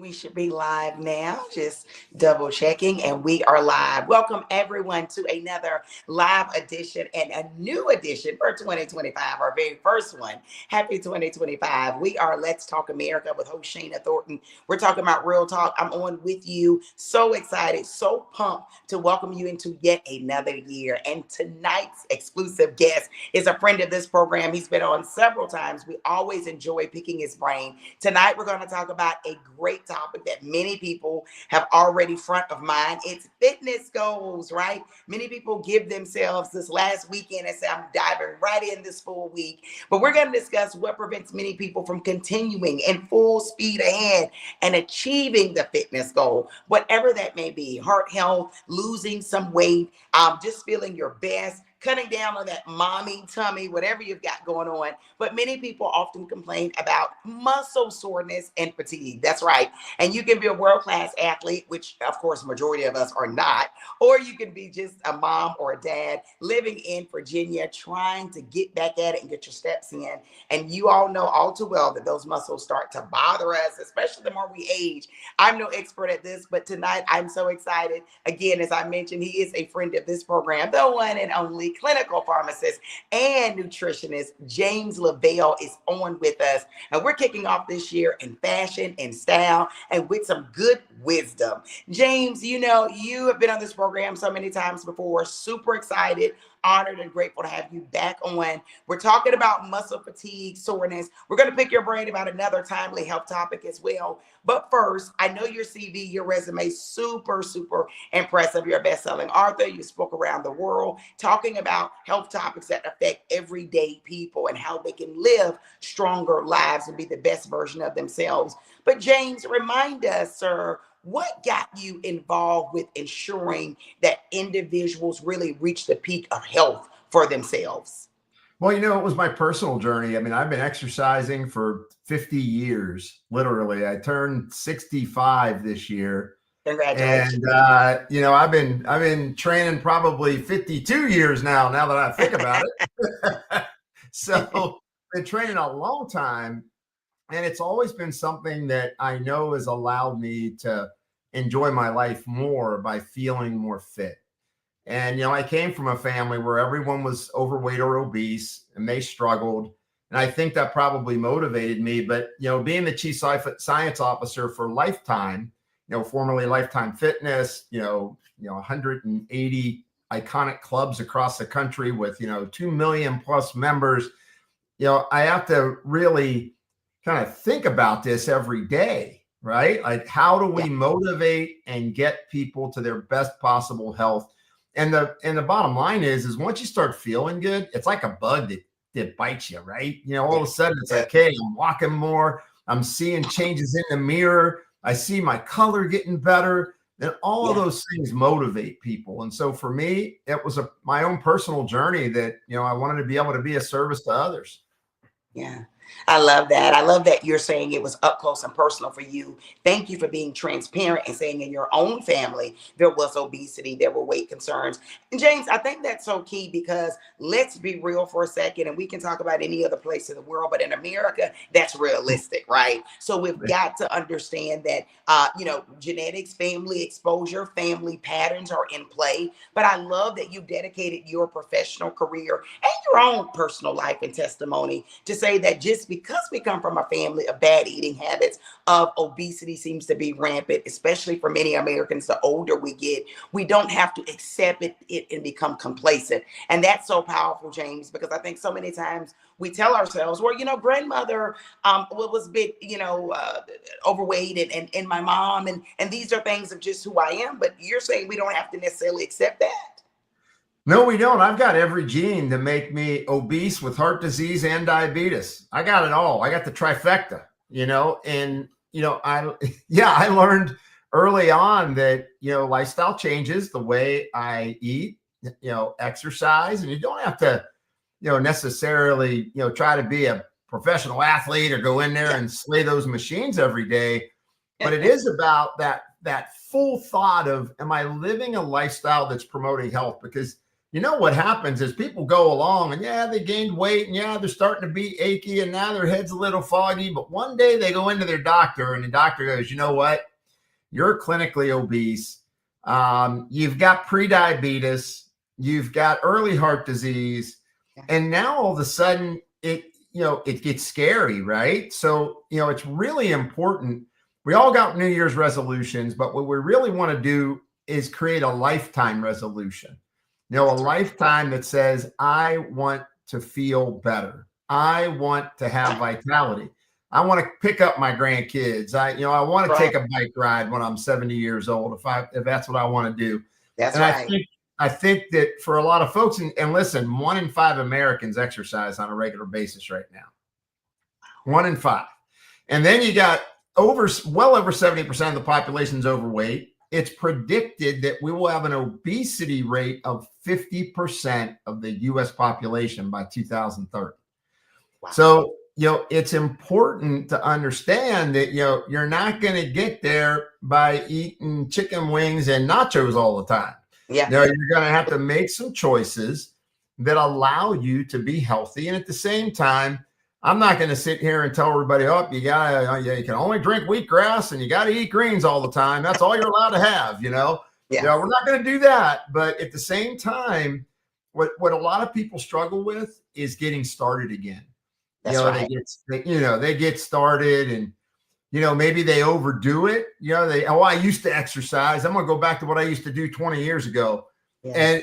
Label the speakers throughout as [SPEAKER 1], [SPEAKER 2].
[SPEAKER 1] We should be live now, just double checking, and we are live. Welcome everyone to another live edition and a new edition for 2025, our very first one. Happy 2025. We are Let's Talk America with host Shayna Thornton. We're talking about real talk. I'm on with you. So excited, so pumped to welcome you into yet another year. And tonight's exclusive guest is a friend of this program. He's been on several times. We always enjoy picking his brain. Tonight, we're going to talk about a great topic that many people have already front of mind. It's fitness goals, right? Many people give themselves this last weekend and say, I'm diving right in this full week. But we're going to discuss what prevents many people from continuing in full speed ahead and achieving the fitness goal, whatever that may be. Heart health, losing some weight, just feeling your best, cutting down on that mommy tummy, whatever you've got going on. But many people often complain about muscle soreness and fatigue. That's right. And you can be a world-class athlete, which of course, majority of us are not, or you can be just a mom or a dad living in Virginia, trying to get back at it and get your steps in. And you all know all too well that those muscles start to bother us, especially the more we age. I'm no expert at this, but tonight I'm so excited. Again, as I mentioned, he is a friend of this program, the one and only clinical pharmacist and nutritionist James Lavelle is on with us. And we're kicking off this year in fashion and style and with some good wisdom. James, you know, you have been on this program so many times before. Super excited, honored, and grateful to have you back on. We're talking about muscle fatigue, soreness. We're going to pick your brain about another timely health topic as well. But first, I know your CV, your resume, super, super impressive. You're a best-selling author. You spoke around the world talking about health topics that affect everyday people and how they can live stronger lives and be the best version of themselves. But James, remind us, sir, what got you involved with ensuring that individuals really reach the peak of health for themselves?
[SPEAKER 2] Well, it was my personal journey. I mean, I've been exercising for 50 years, literally. I turned 65 this year.
[SPEAKER 1] Congratulations.
[SPEAKER 2] And I've been training probably 52 years now that I think about it. So been training a long time. And it's always been something that I know has allowed me to enjoy my life more by feeling more fit. And, I came from a family where everyone was overweight or obese and they struggled. And I think that probably motivated me. But, being the chief science officer for Lifetime, formerly Lifetime Fitness, 180 iconic clubs across the country with, 2 million plus members, I have to really kind of think about this every day, right? Like, how do we motivate and get people to their best possible health? And the bottom line is once you start feeling good, it's like a bug that bites you, right? All of a sudden it's like, hey, I'm walking more. I'm seeing changes in the mirror. I see my color getting better. And all of those things motivate people. And so for me, it was my own personal journey that, I wanted to be able to be a service to others.
[SPEAKER 1] Yeah. I love that. I love that you're saying it was up close and personal for you. Thank you for being transparent and saying in your own family there was obesity, there were weight concerns. And James, I think that's so key because let's be real for a second, and we can talk about any other place in the world, but in America, that's realistic, right? So we've got to understand that, genetics, family exposure, family patterns are in play. But I love that you've dedicated your professional career and your own personal life and testimony to say that just because we come from a family of bad eating habits, of obesity seems to be rampant, especially for many Americans, the older we get, we don't have to accept it and become complacent. And that's so powerful, James, because I think so many times we tell ourselves, well, grandmother was a bit, overweight and my mom, and these are things of just who I am. But you're saying we don't have to necessarily accept that.
[SPEAKER 2] No, we don't. I've got every gene to make me obese with heart disease and diabetes. I got it all. I got the trifecta, I learned early on that, lifestyle changes the way I eat, exercise, and you don't have to, necessarily, try to be a professional athlete or go in there and slay those machines every day. But it is about that full thought of, am I living a lifestyle that's promoting health? Because you know what happens is people go along and yeah, they gained weight and yeah, they're starting to be achy and now their head's a little foggy. But one day they go into their doctor and the doctor goes, you know what? You're clinically obese. You've got prediabetes. You've got early heart disease. And now all of a sudden it gets scary, right? So, it's really important. We all got New Year's resolutions, but what we really want to do is create a lifetime resolution. A lifetime that says, I want to feel better. I want to have vitality. I want to pick up my grandkids. I want to take a bike ride when I'm 70 years old, if that's what I want to do.
[SPEAKER 1] That's right.
[SPEAKER 2] I think that for a lot of folks, and listen, 1 in 5 Americans exercise on a regular basis right now. 1 in 5. And then you got well over 70% of the population is overweight. It's predicted that we will have an obesity rate of 50% of the U.S. population by 2030. Wow. So, it's important to understand that, you're not going to get there by eating chicken wings and nachos all the time.
[SPEAKER 1] Yeah.
[SPEAKER 2] You're going to have to make some choices that allow you to be healthy. And at the same time, I'm not going to sit here and tell everybody, you can only drink wheatgrass and you got to eat greens all the time. That's all you're allowed to have, Yeah. We're not going to do that. But at the same time, what a lot of people struggle with is getting started again.
[SPEAKER 1] That's right.
[SPEAKER 2] They get started and, maybe they overdo it. I used to exercise. I'm going to go back to what I used to do 20 years ago. Yeah.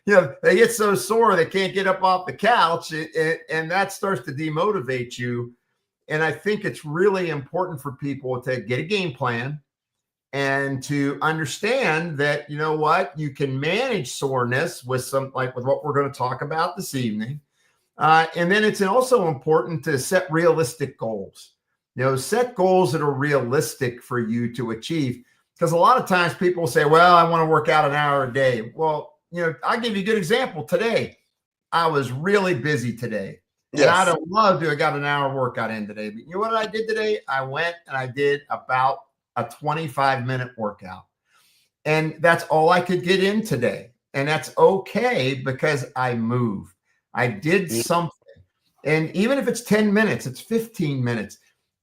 [SPEAKER 2] And they get so sore they can't get up off the couch, and that starts to demotivate you. And I think it's really important for people to get a game plan and to understand that, you can manage soreness with what we're going to talk about this evening. And then it's also important to set realistic goals. Set goals that are realistic for you to achieve. Because a lot of times people say, well, I want to work out an hour a day. Well, I'll give you a good example. Today, I was really busy today. And I'd have loved to have got an hour workout in today. But you know what I did today? I went and I did about a 25-minute workout. And that's all I could get in today. And that's okay because I moved. I did something. And even if it's 10 minutes, it's 15 minutes.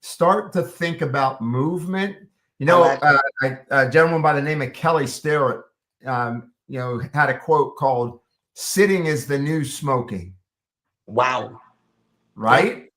[SPEAKER 2] Start to think about movement. A gentleman by the name of Kelly Starrett, had a quote called "Sitting is the new smoking."
[SPEAKER 1] Wow.
[SPEAKER 2] Right?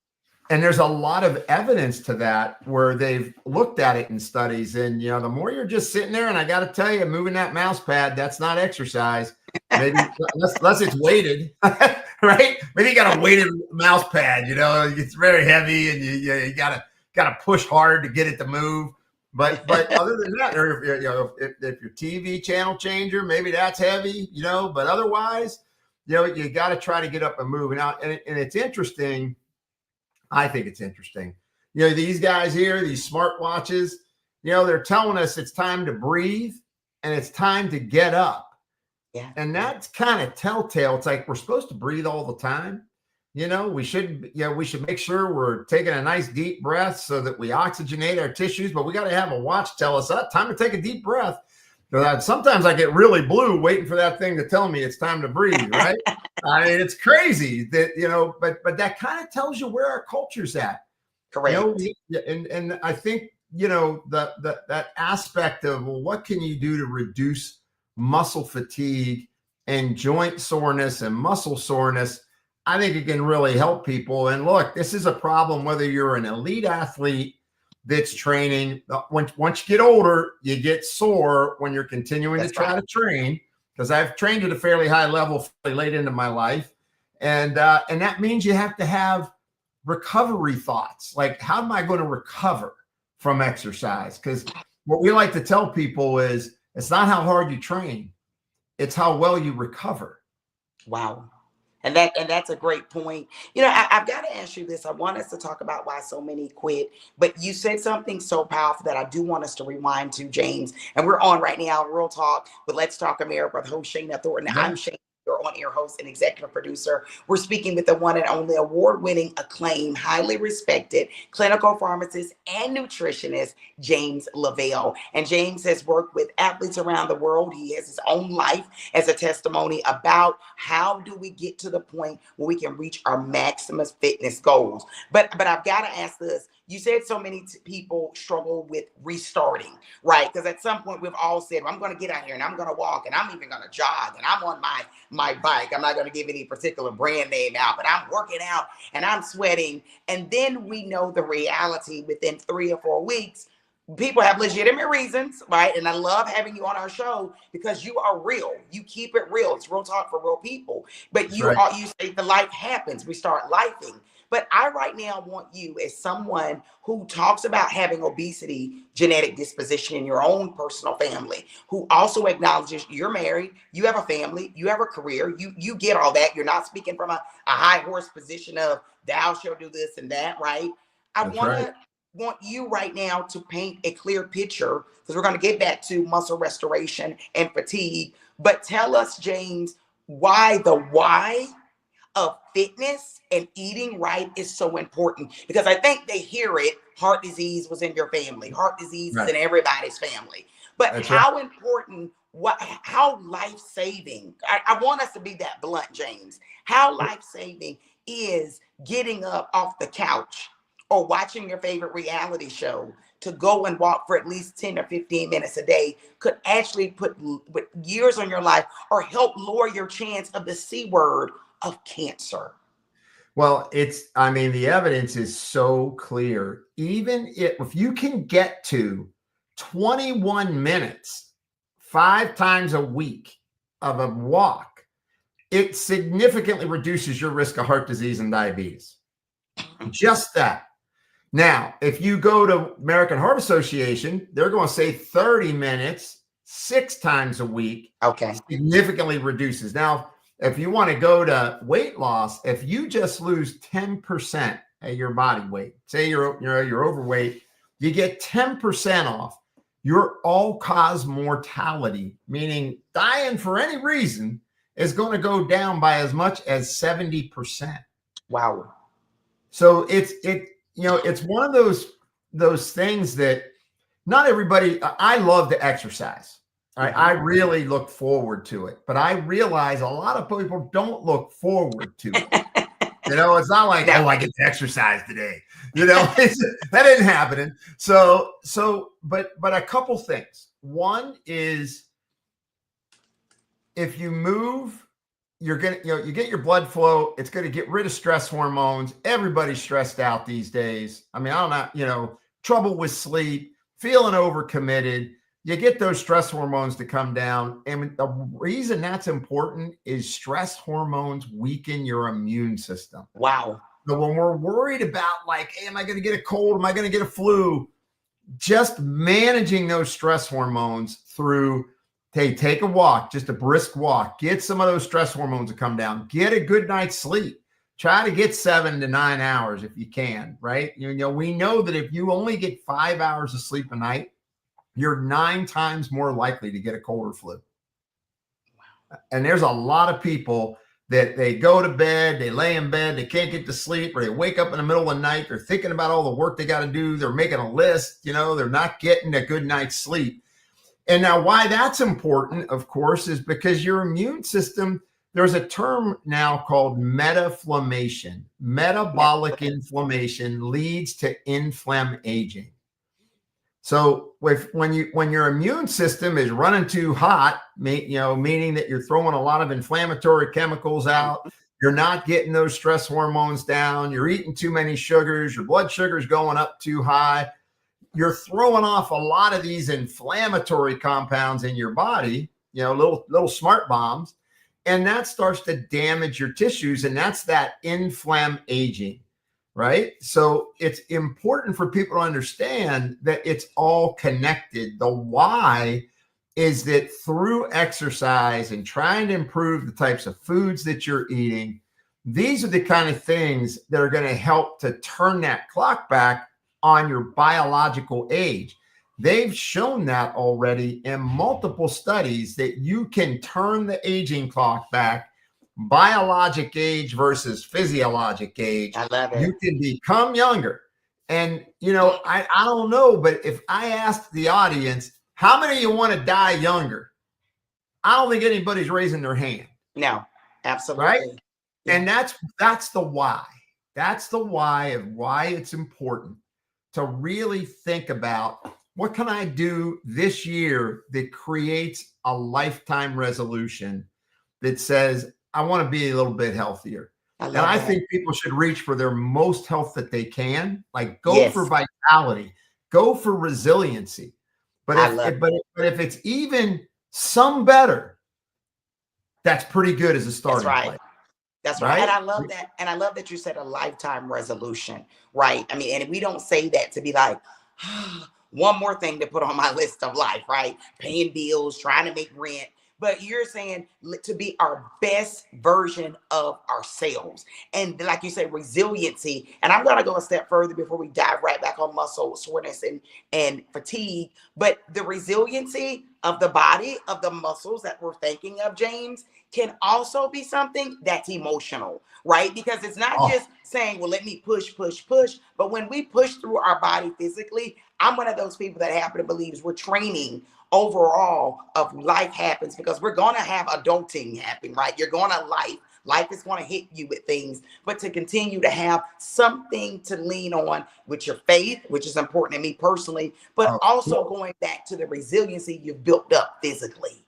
[SPEAKER 2] And there's a lot of evidence to that where they've looked at it in studies. And, the more you're just sitting there, and I got to tell you, moving that mouse pad, that's not exercise. Maybe unless it's weighted, right? Maybe you got a weighted mouse pad, it's very heavy and you got to push hard to get it to move. But other than that, or if your TV channel changer, maybe that's heavy, but otherwise, you got to try to get up and move. And it's interesting. I think it's interesting. These guys here, these smartwatches, they're telling us it's time to breathe and it's time to get up.
[SPEAKER 1] Yeah.
[SPEAKER 2] And that's kind of telltale. It's like we're supposed to breathe all the time. We should make sure we're taking a nice deep breath so that we oxygenate our tissues, but we got to have a watch tell us that time to take a deep breath. Sometimes I get really blue waiting for that thing to tell me it's time to breathe, right? I mean, it's crazy that, but that kind of tells you where our culture's at.
[SPEAKER 1] Correct.
[SPEAKER 2] And I think, that aspect of, well, what can you do to reduce muscle fatigue and joint soreness and muscle soreness? I think it can really help people. And look, this is a problem whether you're an elite athlete that's training. Once you get older, you get sore when you're continuing to try to train, because I've trained at a fairly high level fairly late into my life. And that means you have to have recovery thoughts. Like, how am I going to recover from exercise? Because what we like to tell people is it's not how hard you train, it's how well you recover.
[SPEAKER 1] Wow. And that's a great point. I've got to ask you this. I want us to talk about why so many quit, but you said something so powerful that I do want us to rewind to, James. And we're on right now, Real Talk with Let's Talk America with host Shayna Thornton. I'm Shayna, your on-air host and executive producer. We're speaking with the one and only award-winning, acclaimed, highly respected clinical pharmacist and nutritionist, James Lavelle. And James has worked with athletes around the world. He has his own life as a testimony about how do we get to the point where we can reach our maximum fitness goals. But I've got to ask this. You said so many people struggle with restarting, right? Because at some point we've all said, well, I'm going to get out here and I'm going to walk and I'm even going to jog and I'm on my bike. I'm not going to give any particular brand name out, but I'm working out and I'm sweating. And then we know the reality within 3 or 4 weeks. People have legitimate reasons, right? And I love having you on our show because you are real. You keep it real. It's real talk for real people. But
[SPEAKER 2] That's right.
[SPEAKER 1] you say the life happens. We start lifing. But I right now want you, as someone who talks about having obesity, genetic disposition in your own personal family, who also acknowledges you're married, you have a family, you have a career, you get all that. You're not speaking from a high horse position of thou shalt do this and that, right? I
[SPEAKER 2] That's right.
[SPEAKER 1] want you right now to paint a clear picture because we're going to get back to muscle restoration and fatigue. But tell us, James, why of fitness and eating right is so important, because I think they hear it. Heart disease was in your family. Heart disease is
[SPEAKER 2] Right.
[SPEAKER 1] in everybody's family. But
[SPEAKER 2] That's right.
[SPEAKER 1] how important, how life-saving, I want us to be that blunt, James, how life-saving is getting up off the couch or watching your favorite reality show to go and walk for at least 10 or 15 minutes a day could actually put years on your life or help lower your chance of the C word of cancer.
[SPEAKER 2] Well, I mean, the evidence is so clear. Even if you can get to 21 minutes 5 times a week of a walk, it significantly reduces your risk of heart disease and diabetes. Just that. Now, if you go to American Heart Association, they're going to say 30 minutes 6 times a week.
[SPEAKER 1] Okay.
[SPEAKER 2] Significantly reduces. Now, if you want to go to weight loss, if you just lose 10% of your body weight, say you're overweight, you get 10% off your all-cause mortality, meaning dying for any reason, is going to go down by as much as 70%.
[SPEAKER 1] Wow.
[SPEAKER 2] So it's one of those things that not everybody. I love to exercise. I really look forward to it, but I realize a lot of people don't look forward to it. It's not like, oh, I get to exercise today. That isn't happening. But a couple things. One is if you move, you're going to, you get your blood flow. It's going to get rid of stress hormones. Everybody's stressed out these days. I mean, I don't know, trouble with sleep, feeling overcommitted. You get those stress hormones to come down. And the reason that's important is stress hormones weaken your immune system.
[SPEAKER 1] Wow.
[SPEAKER 2] So when we're worried about like, hey, am I going to get a cold? Am I going to get a flu? Just managing those stress hormones through, hey, take a walk, just a brisk walk, get some of those stress hormones to come down, get a good night's sleep. Try to get 7 to 9 hours if you can, right? We know that if you only get 5 hours of sleep a night, you're 9 times more likely to get a cold or flu. Wow. And there's a lot of people that they go to bed, they lay in bed, they can't get to sleep, or they wake up in the middle of the night, they're thinking about all the work they got to do, they're making a list, they're not getting a good night's sleep. And now why that's important, of course, is because your immune system, there's a term now called metaflammation. Metabolic inflammation leads to inflammation aging. So when your immune system is running too hot, meaning that you're throwing a lot of inflammatory chemicals out, you're not getting those stress hormones down, you're eating too many sugars, your blood sugar is going up too high, you're throwing off a lot of these inflammatory compounds in your body, little smart bombs, and that starts to damage your tissues, and that's that inflammation aging. Right. So it's important for people to understand that it's all connected. The why is that through exercise and trying to improve the types of foods that you're eating, these are the kind of things that are going to help to turn that clock back on your biological age. They've shown that already in multiple studies that you can turn the aging clock back biologic age versus physiologic age.
[SPEAKER 1] I love
[SPEAKER 2] You
[SPEAKER 1] it.
[SPEAKER 2] can become younger. And, I don't know, but if I asked the audience, how many of you want to die younger? I don't think anybody's raising their hand.
[SPEAKER 1] No,
[SPEAKER 2] Right.
[SPEAKER 1] absolutely. Yeah.
[SPEAKER 2] And that's the why. That's the why of why it's important to really think about what can I do this year that creates a lifetime resolution that says, I want to be a little bit healthier.
[SPEAKER 1] I
[SPEAKER 2] And
[SPEAKER 1] love
[SPEAKER 2] I
[SPEAKER 1] that.
[SPEAKER 2] think people should reach for their most health that they can, like go for
[SPEAKER 1] Yes,
[SPEAKER 2] vitality, go for resiliency. But
[SPEAKER 1] I
[SPEAKER 2] if,
[SPEAKER 1] love
[SPEAKER 2] if but if it's even some better, that's pretty good as a
[SPEAKER 1] that's
[SPEAKER 2] starting
[SPEAKER 1] right.
[SPEAKER 2] place,
[SPEAKER 1] That's right. And
[SPEAKER 2] right?
[SPEAKER 1] I love that. And I love that you said a lifetime resolution, right? I mean, and we don't say that to be like, one more thing to put on my list of life, right? Paying bills, trying to make rent. But you're saying to be our best version of ourselves. And like you say, resiliency. And I'm going to go a step further before we dive right back on muscle soreness and fatigue. But the resiliency of the body, of the muscles that we're thinking of, James, can also be something that's emotional, right? Because it's not
[SPEAKER 2] Oh,
[SPEAKER 1] just saying, well, let me push, push, push. But when we push through our body physically, I'm one of those people that happen to believe we're training overall of life happens because we're going to have adulting happen, right? You're going to life is going to hit you with things, but to continue to have something to lean on with your faith, which is important to me personally, but
[SPEAKER 2] oh,
[SPEAKER 1] also
[SPEAKER 2] well,
[SPEAKER 1] going back to the resiliency you've built up physically.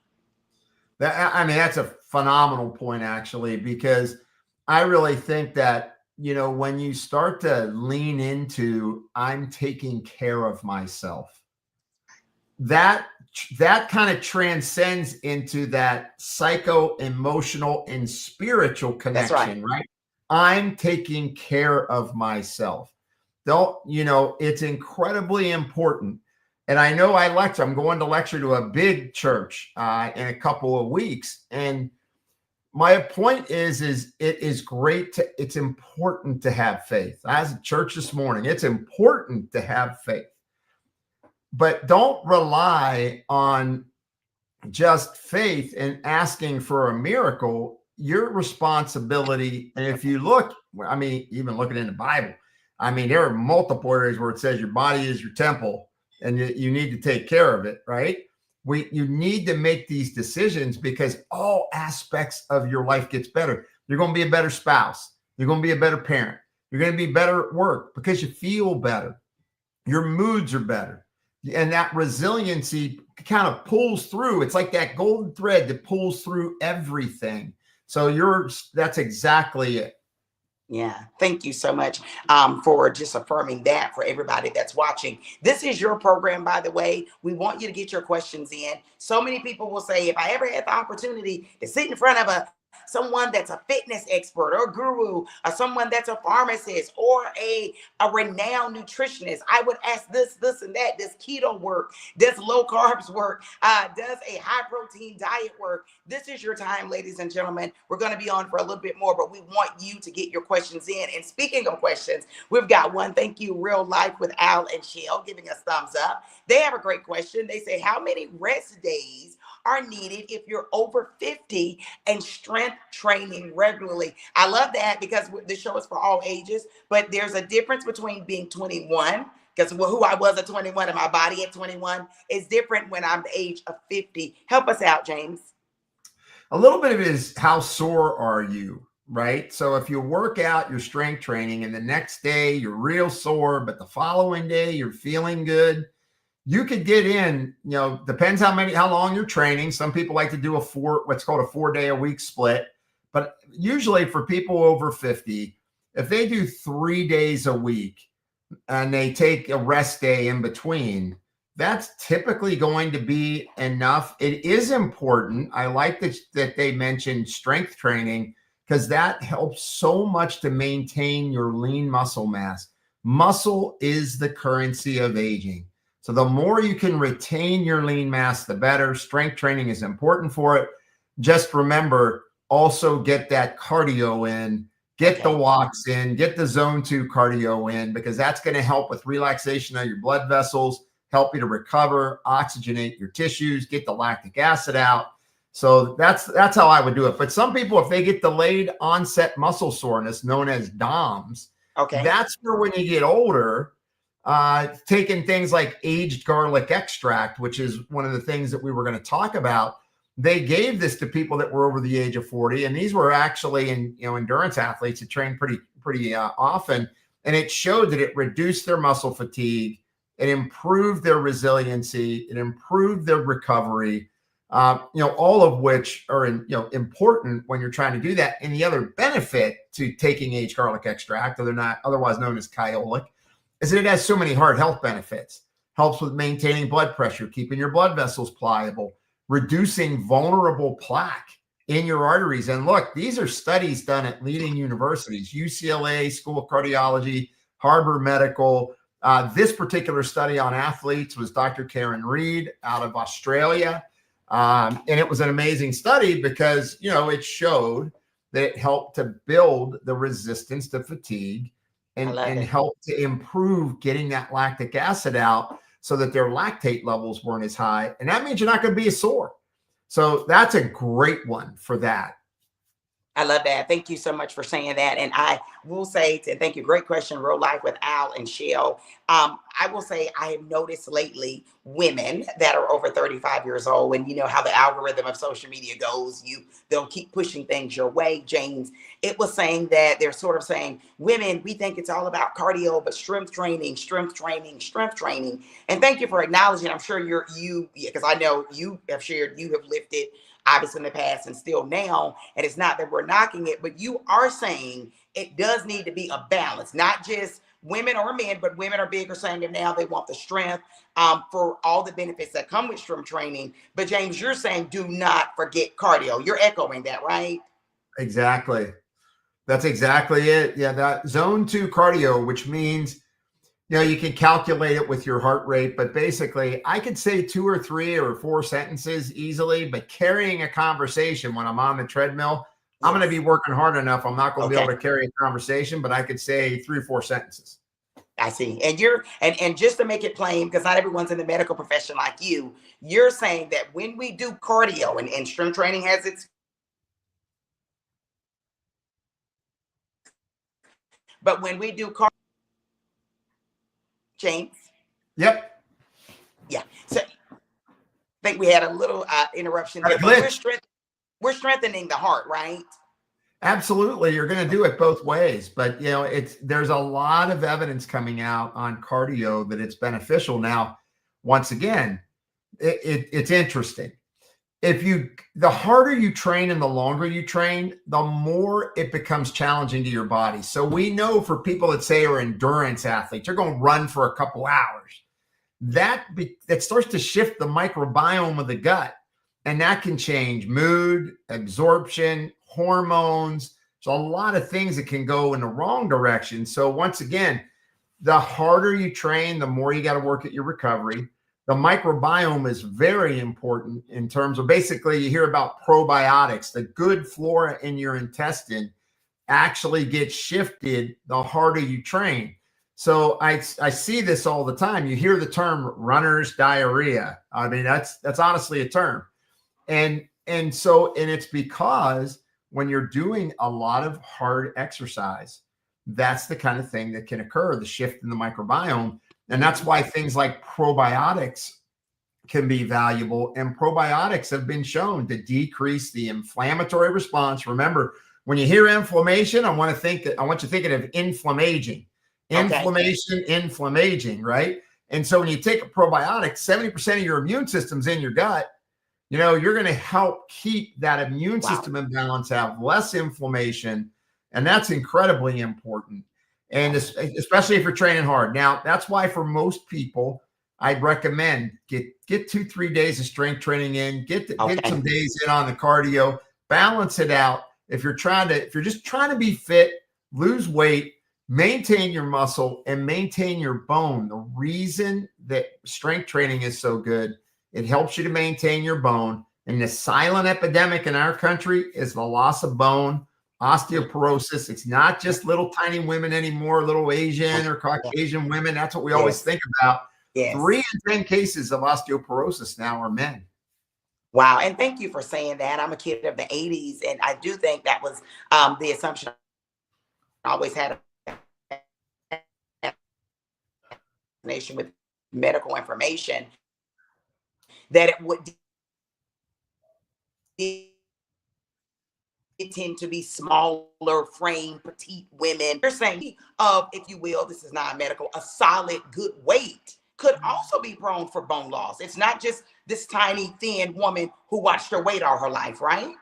[SPEAKER 2] I mean, that's a phenomenal point, actually, because I really think that, when you start to lean into, I'm taking care of myself, that that kind of transcends into that psycho emotional and spiritual
[SPEAKER 1] That's right.
[SPEAKER 2] connection, right? I'm taking care of myself. Don't, it's incredibly important. And I know I'm going to lecture to a big church in a couple of weeks. And my point is it is it's important to have faith. As a church this morning, it's important to have faith, but don't rely on just faith and asking for a miracle. Your responsibility, and if you look, I mean, even looking in the Bible, I mean, there are multiple areas where it says your body is your temple and you need to take care of it, right? You need to make these decisions because all aspects of your life gets better. You're going to be a better spouse. You're going to be a better parent. You're going to be better at work because you feel better. Your moods are better. And that resiliency kind of pulls through. It's like that golden thread that pulls through everything. So that's exactly it.
[SPEAKER 1] Yeah, thank you so much for just affirming that for everybody that's watching. This is your program, by the way. We want you to get your questions in. So many people will say, if I ever had the opportunity to sit in front of someone that's a fitness expert or guru, or someone that's a pharmacist or a renowned nutritionist, I would ask this, and that. Does keto work? Does low carbs work? Does a high protein diet work? This is your time, ladies and gentlemen. We're going to be on for a little bit more, but we want you to get your questions in. And speaking of questions, we've got one. Thank you, Real Life with Al and Shell, giving us thumbs up. They have a great question. They say, how many rest days are needed if you're over 50 and strength training regularly? I love that because the show is for all ages, but there's a difference between being 21, because who I was at 21 and my body at 21 is different when I'm the age of 50. Help us out, James.
[SPEAKER 2] A little bit of it is how sore are you, right? So if you work out your strength training and the next day you're real sore, but the following day you're feeling good, you could get in, depends how long you're training. Some people like to do what's called a 4 day a week split. But usually for people over 50, if they do 3 days a week and they take a rest day in between, that's typically going to be enough. It is important. I like that they mentioned strength training because that helps so much to maintain your lean muscle mass. Muscle is the currency of aging. So the more you can retain your lean mass, the better. Strength training is important for it. Just remember, also get that cardio in, get the
[SPEAKER 1] Okay.
[SPEAKER 2] walks in, get the zone 2 cardio in, because that's going to help with relaxation of your blood vessels, help you to recover, oxygenate your tissues, get the lactic acid out. So that's how I would do it. But some people, if they get delayed onset muscle soreness, known as DOMS,
[SPEAKER 1] Okay.
[SPEAKER 2] that's where when you get older, taking things like aged garlic extract, which is one of the things that we were going to talk about. They gave this to people that were over the age of 40, and these were actually endurance athletes that trained pretty often, and it showed that it reduced their muscle fatigue, it improved their resiliency, it improved their recovery. All of which are important when you're trying to do that. And the other benefit to taking aged garlic extract, otherwise known as kyolic, is that it has so many heart health benefits. Helps with maintaining blood pressure, keeping your blood vessels pliable, reducing vulnerable plaque in your arteries. And look, these are studies done at leading universities, UCLA School of Cardiology, Harvard Medical. This particular study on athletes was Dr. Karen Reed out of Australia. And it was an amazing study because, it showed that it helped to build the resistance to fatigue and help to improve getting that lactic acid out so that their lactate levels weren't as high. And that means you're not going to be as sore. So that's a great one for that.
[SPEAKER 1] I love that. Thank you so much for saying that. And I will say, and thank you, great question, Real Life with Al and Shell. I will say I have noticed lately women that are over 35 years old, and you know how the algorithm of social media goes, they'll keep pushing things your way. James, it was saying that they're sort of saying, women, we think it's all about cardio, but strength training, strength training, strength training. And thank you for acknowledging. I'm sure because I know you have shared, you have lifted obviously in the past and still now, and it's not that we're knocking it, but you are saying it does need to be a balance, not just women or men, but women are bigger saying that now they want the strength for all the benefits that come with strength training. But James, you're saying do not forget cardio. You're echoing that, right?
[SPEAKER 2] Exactly. That's exactly it. Yeah, that zone 2 cardio, which means you can calculate it with your heart rate, but basically I could say 2 or 3 or 4 sentences easily, but carrying a conversation when I'm on the treadmill, I'm going to be working hard enough. I'm not going to be able to carry a conversation, but I could say 3 or 4 sentences.
[SPEAKER 1] I see. And and just to make it plain, because not everyone's in the medical profession like you're saying that when we do cardio and strength training has its, but when we do cardio, James.
[SPEAKER 2] Yep.
[SPEAKER 1] Yeah. So I think we had a little interruption there, but we're strengthening the heart, right?
[SPEAKER 2] Absolutely. You're going to do it both ways, but there's a lot of evidence coming out on cardio that it's beneficial. Now, once again, it's interesting. The harder you train and the longer you train, the more it becomes challenging to your body. So we know for people that say are endurance athletes, you're going to run for a couple hours. That starts to shift the microbiome of the gut, and that can change mood, absorption, hormones. So a lot of things that can go in the wrong direction. So once again, the harder you train, the more you got to work at your recovery. The microbiome is very important in terms of basically you hear about probiotics. The good flora in your intestine actually gets shifted the harder you train. So I see this all the time. You hear the term runner's diarrhea. I mean, that's honestly a term. And it's because when you're doing a lot of hard exercise, that's the kind of thing that can occur, the shift in the microbiome. And that's why things like probiotics can be valuable. And probiotics have been shown to decrease the inflammatory response. Remember, when you hear inflammation, I want you thinking of inflammaging. Inflammaging, right? And so when you take a probiotic, 70% of your immune system's in your gut. You're going to help keep that immune system in balance, have less inflammation. And that's incredibly important. And especially if you're training hard. Now, that's why for most people, I'd recommend get 2-3 days of strength training in, get some days in on the cardio, balance it out. If you're just trying to be fit, lose weight, maintain your muscle and maintain your bone. The reason that strength training is so good, it helps you to maintain your bone. And the silent epidemic in our country is the loss of bone, osteoporosis. It's not just little tiny women anymore, little Asian or Caucasian women. That's what we always think about. 3 in 10 cases of osteoporosis now are men.
[SPEAKER 1] Wow. And thank you for saying that. I'm a kid of the 80s, and I do think that was the assumption I always had of nation with medical information that it would tend to be smaller frame, petite women. You're saying of, if you will, this is not medical, a solid, good weight could also be prone for bone loss. It's not just this tiny, thin woman who watched her weight all her life, right?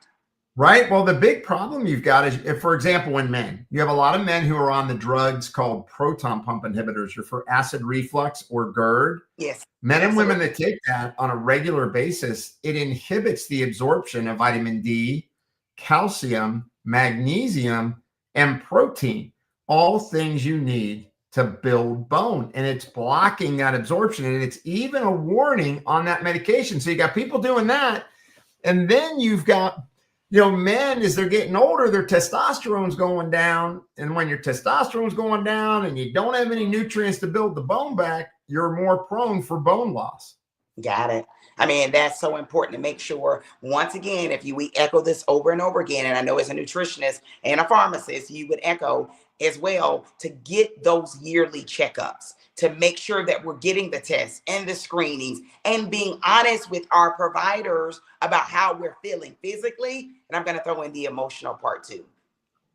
[SPEAKER 2] Right. Well, the big problem you've got is, if, for example, in men, you have a lot of men who are on the drugs called proton pump inhibitors, or for acid reflux or GERD.
[SPEAKER 1] Yes,
[SPEAKER 2] Men and women
[SPEAKER 1] absolutely.
[SPEAKER 2] that take that on a regular basis, it inhibits the absorption of vitamin D, calcium, magnesium, and protein, all things you need to build bone. And it's blocking that absorption. And it's even a warning on that medication. So you got people doing that. And then you've got, men, as they're getting older, their testosterone's going down. And when your testosterone's going down and you don't have any nutrients to build the bone back, you're more prone for bone loss.
[SPEAKER 1] Got it. I mean, that's so important to make sure. Once again, if we echo this over and over again, and I know as a nutritionist and a pharmacist, you would echo as well, to get those yearly checkups, to make sure that we're getting the tests and the screenings and being honest with our providers about how we're feeling physically. And I'm going to throw in the emotional part too.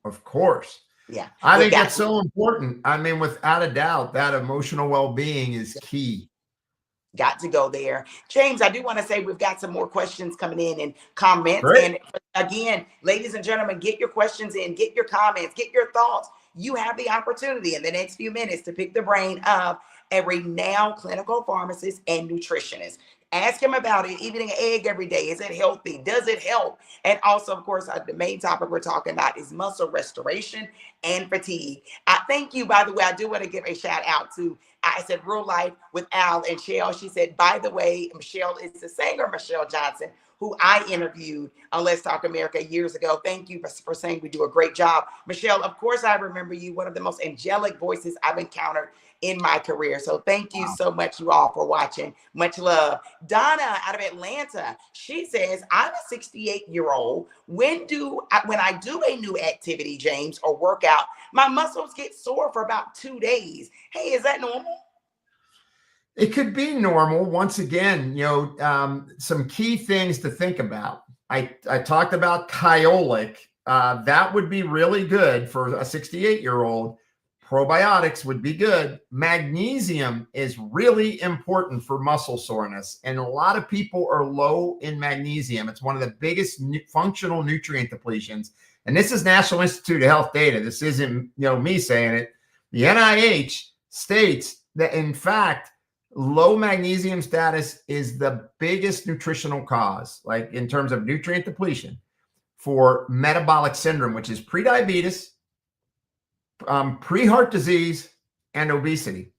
[SPEAKER 2] Of course.
[SPEAKER 1] Yeah,
[SPEAKER 2] I
[SPEAKER 1] we've
[SPEAKER 2] think
[SPEAKER 1] got
[SPEAKER 2] that's so important. I mean, without a doubt, that emotional well-being is key.
[SPEAKER 1] got to go there. James, I do want to say we've got some more questions coming in and comments.
[SPEAKER 2] Great.
[SPEAKER 1] And again, ladies and gentlemen, get your questions in, get your comments, get your thoughts. You have the opportunity in the next few minutes to pick the brain of a renowned clinical pharmacist and nutritionist. Ask him about it. Eating an egg every day, is it healthy? Does it help? And also, of course, the main topic we're talking about is muscle restoration and fatigue. I thank you, by the way. I do want to give a shout out to, I said, Real Life with Al and Shell. She said, by the way, Michelle is the singer, Michelle Johnson, who I interviewed on Let's Talk America years ago. Thank you for saying we do a great job. Michelle, of course, I remember you, one of the most angelic voices I've encountered in my career. So thank you so much, you all, for watching. Much love. Donna out of Atlanta, she says, I'm a 68-year-old. When I do a new activity, James, or workout, my muscles get sore for about 2 days. Hey, is that normal?
[SPEAKER 2] It could be normal. Once again, some key things to think about. I talked about Kyolic. That would be really good for a 68-year-old. Probiotics would be good. Magnesium is really important for muscle soreness. And a lot of people are low in magnesium. It's one of the biggest functional nutrient depletions. And this is National Institute of Health data. This isn't, me saying it. The NIH states that, in fact, low magnesium status is the biggest nutritional cause, like in terms of nutrient depletion, for metabolic syndrome, which is prediabetes, pre-heart disease, and obesity.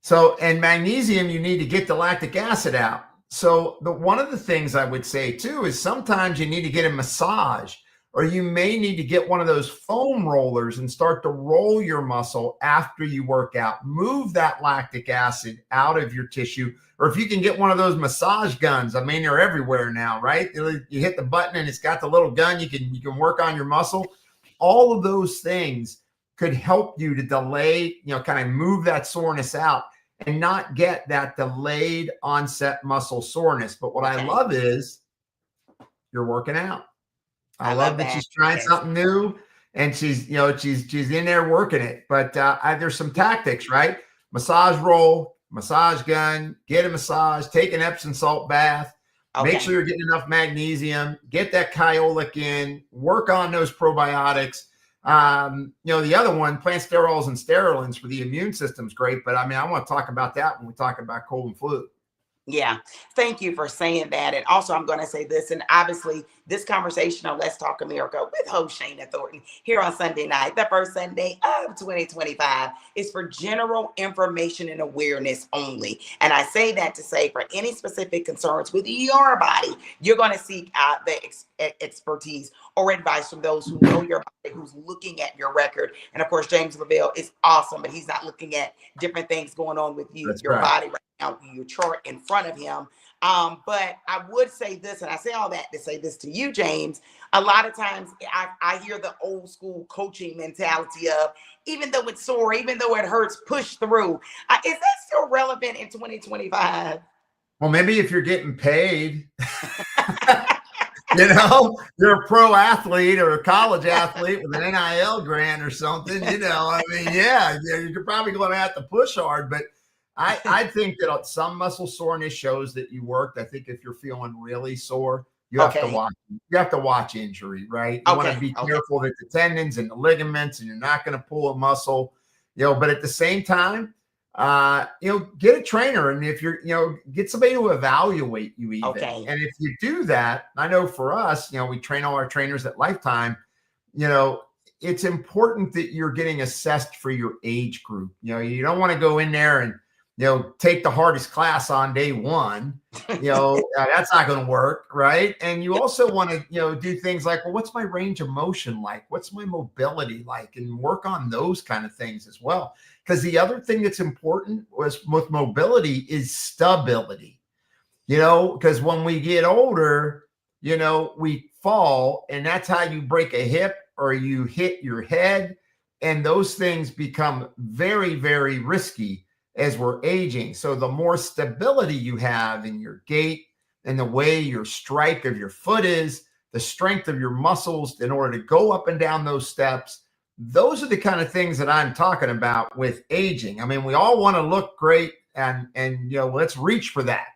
[SPEAKER 2] So, and magnesium, you need to get the lactic acid out. So one of the things I would say too is sometimes you need to get a massage, or you may need to get one of those foam rollers and start to roll your muscle after you work out. Move that lactic acid out of your tissue. Or if you can get one of those massage guns, I mean, they're everywhere now, right? You hit the button and it's got the little gun. You can work on your muscle. All of those things could help you to delay, kind of move that soreness out and not get that delayed onset muscle soreness. But what I love is you're working out. I love that she's trying something new, and she's in there working it. But there's some tactics, right? Massage roll, massage gun, get a massage, take an Epsom salt bath, make sure you're getting enough magnesium, get that Kyolic in, work on those probiotics. The other one, plant sterols and sterolins for the immune system is great. But I mean, I want to talk about that when we talk about cold and flu.
[SPEAKER 1] Yeah, thank you for saying that. And also, I'm going to say this, and obviously, this conversation on Let's Talk America with host Shana Thornton here on Sunday night, the first Sunday of 2025, is for general information and awareness only. And I say that to say, for any specific concerns with your body, you're going to seek out the expertise or advice from those who know your body, who's looking at your record. And of course, James Lavelle is awesome, but he's not looking at different things going on with you, your body right your chart in front of him. But I would say this, and I say all that to say this to you, James. A lot of times I hear the old school coaching mentality of, even though it's sore, even though it hurts, push through. Is that still relevant in 2025?
[SPEAKER 2] Well, maybe if you're getting paid, you're a pro athlete or a college athlete with an NIL grant or something, I mean, yeah, you're probably going to have to push hard. But I think that some muscle soreness shows that you worked. I think if you're feeling really sore, you have to
[SPEAKER 1] Okay.
[SPEAKER 2] watch. You have to watch injury, right? You want to be careful that the tendons and the ligaments, and you're not going to pull a muscle, but at the same time, get a trainer. And if you're, get somebody to evaluate you even.
[SPEAKER 1] Okay.
[SPEAKER 2] And if you do that, I know for us, we train all our trainers at Lifetime, it's important that you're getting assessed for your age group. You don't want to go in there and, take the hardest class on day one, that's not going to work. Right. And you also want to, do things like, well, what's my range of motion like? What's my mobility like? And work on those kind of things as well. Because the other thing that's important with mobility is stability, because when we get older, we fall, and that's how you break a hip or you hit your head. And those things become very, very risky as we're aging. So the more stability you have in your gait and the way your strike of your foot is, the strength of your muscles in order to go up and down those steps, those are the kind of things that I'm talking about with aging. I mean, we all want to look great and let's reach for that.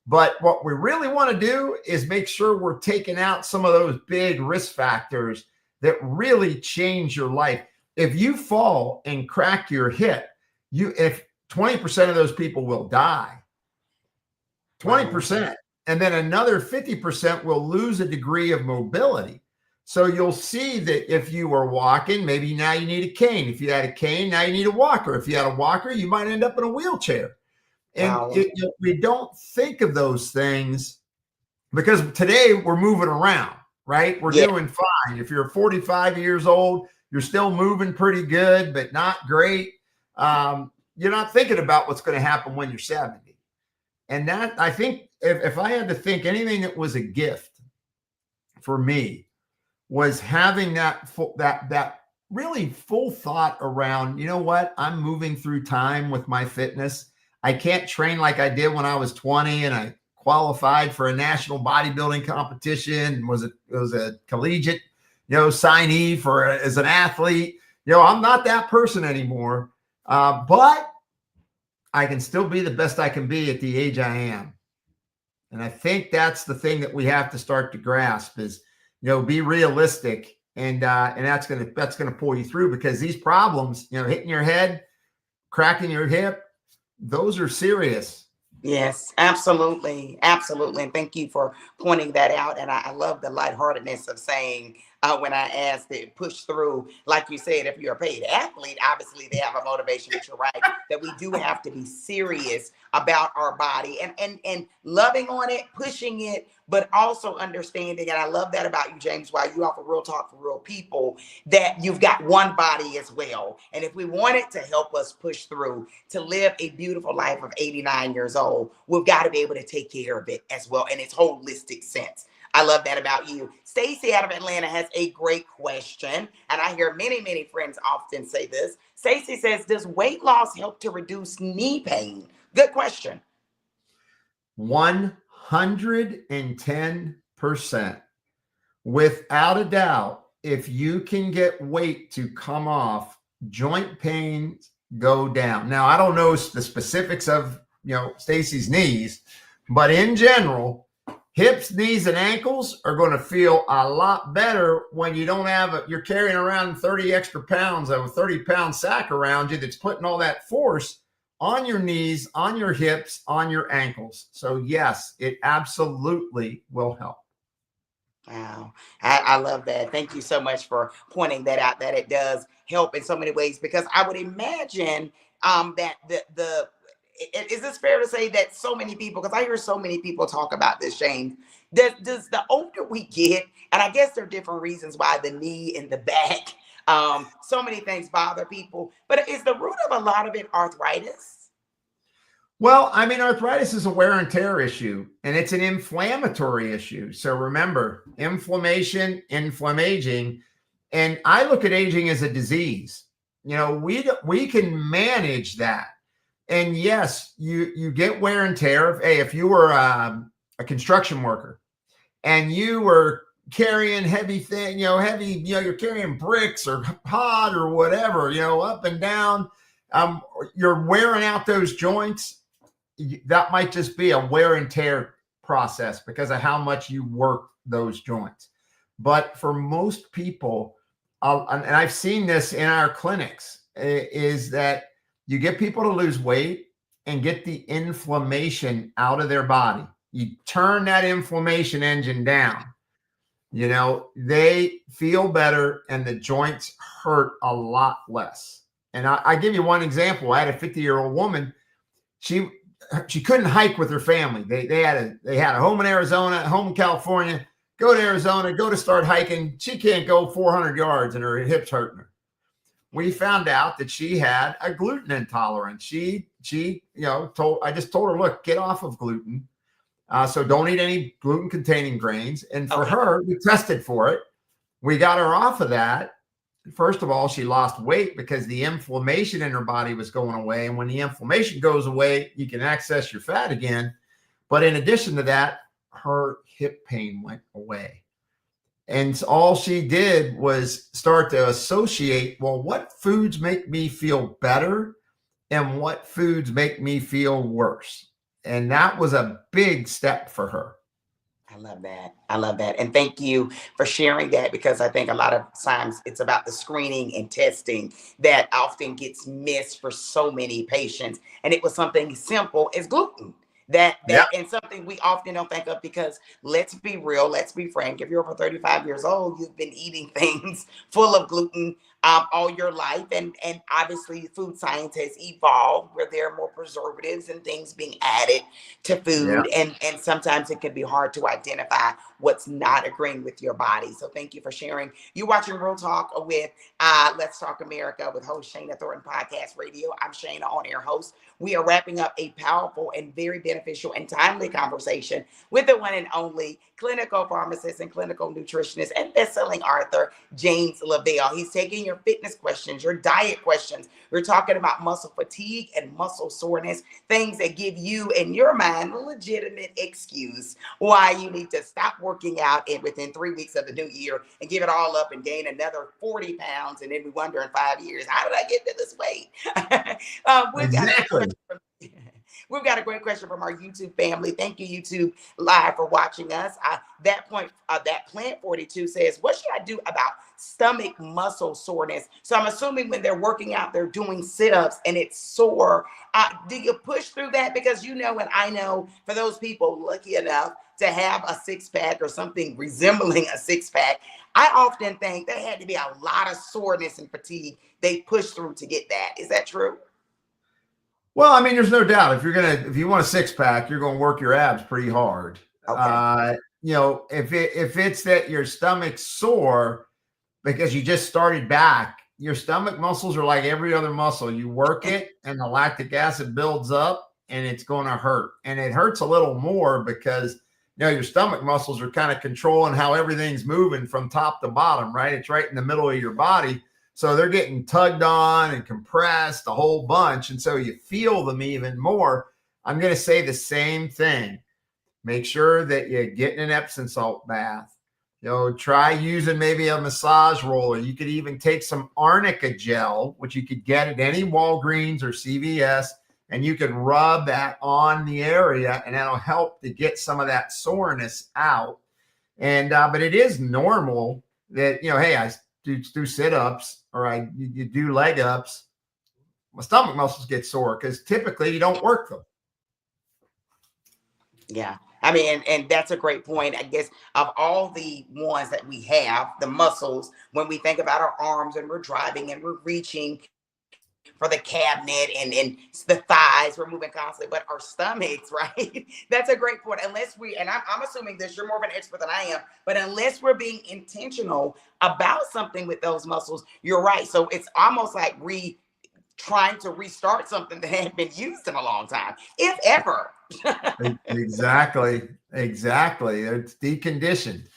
[SPEAKER 2] But what we really want to do is make sure we're taking out some of those big risk factors that really change your life. If you fall and crack your hip, if 20% of those people will die, 20%, and then another 50% will lose a degree of mobility. So you'll see that if you were walking, maybe now you need a cane. If you had a cane, now you need a walker. If you had a walker, you might end up in a wheelchair. And we don't think of those things because today we're moving around, right? We're doing fine. If you're 45 years old, you're still moving pretty good, but not great. You're not thinking about what's going to happen when you're 70. And that, I think, if I had to think anything that was a gift for me, was having that really full thought around, what, I'm moving through time with my fitness. I can't train like I did when I was 20 and I qualified for a national bodybuilding competition and was a collegiate, signee as an athlete. I'm not that person anymore. But I can still be the best I can be at the age I am. And I think that's the thing that we have to start to grasp is, be realistic, and that's gonna pull you through, because these problems, hitting your head, cracking your hip, those are serious.
[SPEAKER 1] Yes, absolutely. Absolutely. And thank you for pointing that out. And I love the lightheartedness of saying, when I asked to push through, like you said, if you're a paid athlete, obviously they have a motivation, but you're right, that we do have to be serious about our body and loving on it, pushing it, but also understanding. And I love that about you, James, why you offer real talk for real people, that you've got one body as well. And if we want it to help us push through to live a beautiful life of 89 years old, we've got to be able to take care of it as well in its holistic sense. I love that about you. Stacy out of Atlanta has a great question, and I hear many, many friends often say this. Stacy says, does weight loss help to reduce knee pain? Good question.
[SPEAKER 2] 110%. Without a doubt, if you can get weight to come off, joint pains go down. Now, I don't know the specifics of, Stacy's knees, but in general, hips, knees, and ankles are going to feel a lot better when you don't you're carrying around 30 extra pounds of a 30-pound sack around you that's putting all that force on your knees, on your hips, on your ankles. So yes, it absolutely will help.
[SPEAKER 1] Wow. I love that. Thank you so much for pointing that out, that it does help in so many ways, because I would imagine that is this fair to say that so many people, because I hear so many people talk about this, Shane, does the older we get, and I guess there are different reasons why the knee and the back, so many things bother people, but is the root of a lot of it arthritis?
[SPEAKER 2] Well, I mean, arthritis is a wear and tear issue, and it's an inflammatory issue. So remember, inflammation, inflammaging, and I look at aging as a disease. We can manage that. And yes, you get wear and tear. Hey, if you were a construction worker and you were carrying heavy thing, heavy, you're carrying bricks or pod or whatever, up and down, you're wearing out those joints. That might just be a wear and tear process because of how much you work those joints. But for most people, and I've seen this in our clinics, is that you get people to lose weight and get the inflammation out of their body. You turn that inflammation engine down. They feel better and the joints hurt a lot less. And I give you one example. I had a 50-year-old woman. She couldn't hike with her family. They had a home in Arizona, a home in California. Go to Arizona, go to start hiking. She can't go 400 yards and her hips hurting her. We found out that she had a gluten intolerance. I just told her, look, get off of gluten. So don't eat any gluten containing grains. And for her, we tested for it. We got her off of that. First of all, she lost weight because the inflammation in her body was going away. And when the inflammation goes away, you can access your fat again. But in addition to that, her hip pain went away. And all she did was start to associate, well, what foods make me feel better and what foods make me feel worse? And that was a big step for her.
[SPEAKER 1] I love that. I love that. And thank you for sharing that, because I think a lot of times it's about the screening and testing that often gets missed for so many patients. And it was something simple as gluten.
[SPEAKER 2] Yeah.
[SPEAKER 1] And something we often don't think of, because let's be real, let's be frank. If you're over 35 years old, you've been eating things full of gluten all your life. And obviously food science has evolved where there are more preservatives and things being added to
[SPEAKER 2] Yeah.
[SPEAKER 1] food. And sometimes it can be hard to identify what's not agreeing with your body. So thank you for sharing. You're watching Real Talk with Let's Talk America with host Shana Thornton Podcast Radio. I'm Shana, on-air host. We are wrapping up a powerful and very beneficial and timely conversation with the one and only clinical pharmacist and clinical nutritionist and best-selling author, James Lavelle. He's taking your fitness questions, your diet questions. We're talking about muscle fatigue and muscle soreness, things that give you, in your mind, a legitimate excuse why you need to stop working out and within 3 weeks of the new year and give it all up and gain another 40 pounds. And then we wonder in 5 years, how did I get to this weight? We've got
[SPEAKER 2] Exactly.
[SPEAKER 1] We've got a great question from our YouTube family. Thank you, YouTube Live, for watching us. That Plant 42 says, what should I do about stomach muscle soreness? So I'm assuming when they're working out, they're doing sit-ups and it's sore. Do you push through that? Because and I know, for those people lucky enough to have a six-pack or something resembling a six-pack, I often think there had to be a lot of soreness and fatigue they pushed through to get that. Is that true?
[SPEAKER 2] Well, I mean, there's no doubt if you want a six pack, you're going to work your abs pretty hard.
[SPEAKER 1] Okay.
[SPEAKER 2] If it's that your stomach's sore because you just started back, your stomach muscles are like every other muscle. You work it and the lactic acid builds up and it's going to hurt. And it hurts a little more because your stomach muscles are kind of controlling how everything's moving from top to bottom, right? It's right in the middle of your body. So they're getting tugged on and compressed a whole bunch. And so you feel them even more. I'm going to say the same thing. Make sure that you get in an Epsom salt bath. Try using maybe a massage roller. You could even take some arnica gel, which you could get at any Walgreens or CVS, and you could rub that on the area, and that'll help to get some of that soreness out. And but it is normal that hey, I do sit-ups or you do leg ups, my stomach muscles get sore because typically you don't work them.
[SPEAKER 1] Yeah. I mean, and that's a great point. I guess of all the ones that we have, the muscles, when we think about our arms and we're driving and we're reaching for the cabinet and the thighs, we're moving constantly, but our stomachs, right? That's a great point. And I'm assuming this, you're more of an expert than I am, but unless we're being intentional about something with those muscles, you're right. So it's almost like trying to restart something that hadn't been used in a long time, if ever.
[SPEAKER 2] Exactly. Exactly. It's deconditioned.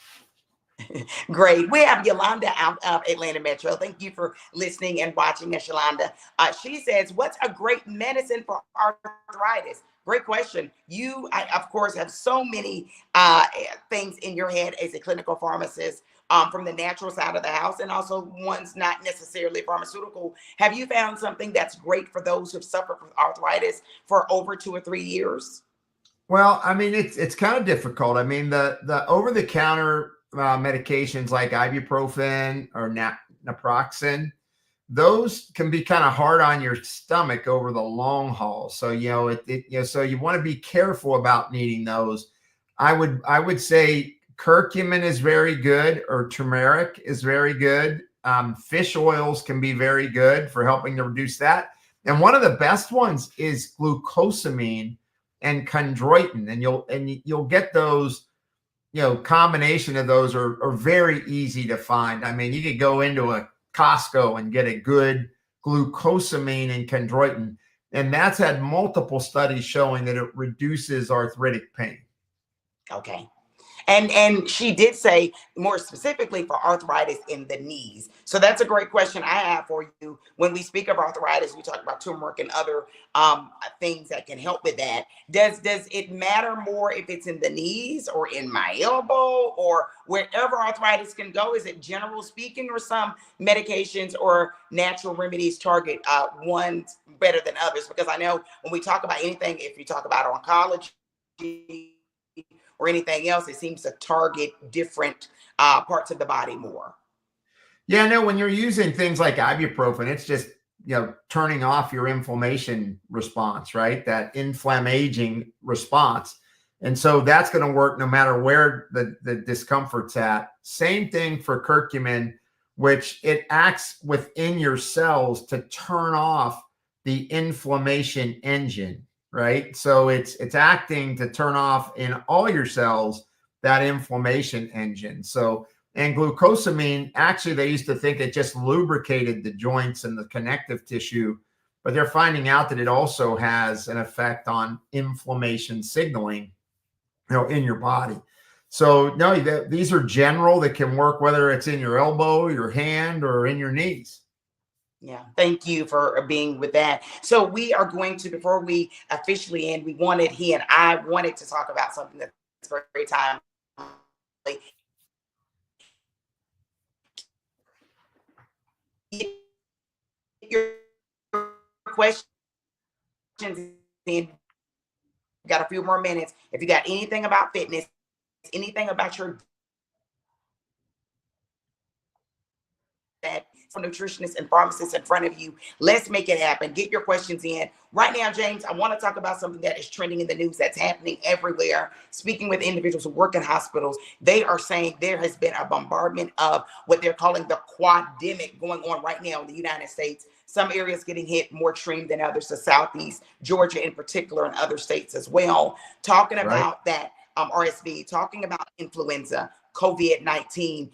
[SPEAKER 1] Great. We have Yolanda out of Atlanta Metro. Thank you for listening and watching us, Yolanda. She says, what's a great medicine for arthritis? Great question. Of course, have so many things in your head as a clinical pharmacist, from the natural side of the house and also ones not necessarily pharmaceutical. Have you found something that's great for those who've suffered from arthritis for over 2 or 3 years?
[SPEAKER 2] Well, I mean, it's kind of difficult. I mean, the over the counter medications like ibuprofen or naproxen, those can be kind of hard on your stomach over the long haul. So so you want to be careful about needing those. I would say curcumin is very good, or turmeric is very good. Fish oils can be very good for helping to reduce that. And one of the best ones is glucosamine and chondroitin, and you'll get those. Combination of those are very easy to find. I mean, you could go into a Costco and get a good glucosamine and chondroitin, and that's had multiple studies showing that it reduces arthritic pain.
[SPEAKER 1] Okay. And she did say more specifically for arthritis in the knees. So that's a great question I have for you. When we speak of arthritis, we talk about turmeric and other things that can help with that. Does it matter more if it's in the knees or in my elbow or wherever arthritis can go? Is it general speaking, or some medications or natural remedies target ones better than others? Because I know when we talk about anything, if you talk about oncology or anything else, it seems to target different parts of the body more.
[SPEAKER 2] Yeah, no, when you're using things like ibuprofen, it's just, turning off your inflammation response, right? That inflammaging response. And so that's going to work no matter where the discomfort's at. Same thing for curcumin, which it acts within your cells to turn off the inflammation engine, right? So it's acting to turn off in all your cells that inflammation engine. So, and glucosamine, actually, they used to think it just lubricated the joints and the connective tissue, but they're finding out that it also has an effect on inflammation signaling, in your body. So no, these are general that can work whether it's in your elbow, your hand, or in your knees.
[SPEAKER 1] Yeah, thank you for being with that. So we are going to, before we officially end, he and I wanted to talk about something that's very timely. Your questions in. Got a few more minutes. If you got anything about fitness, anything about your that for nutritionists and pharmacists in front of you, let's make it happen. Get your questions in. Right now, James, I want to talk about something that is trending in the news that's happening everywhere. Speaking with individuals who work in hospitals, they are saying there has been a bombardment of what they're calling the quademic going on right now in the United States. Some areas getting hit more extreme than others, the Southeast, Georgia in particular, and other states as well. Talking
[SPEAKER 2] Right.
[SPEAKER 1] about that RSV, talking about influenza, COVID-19.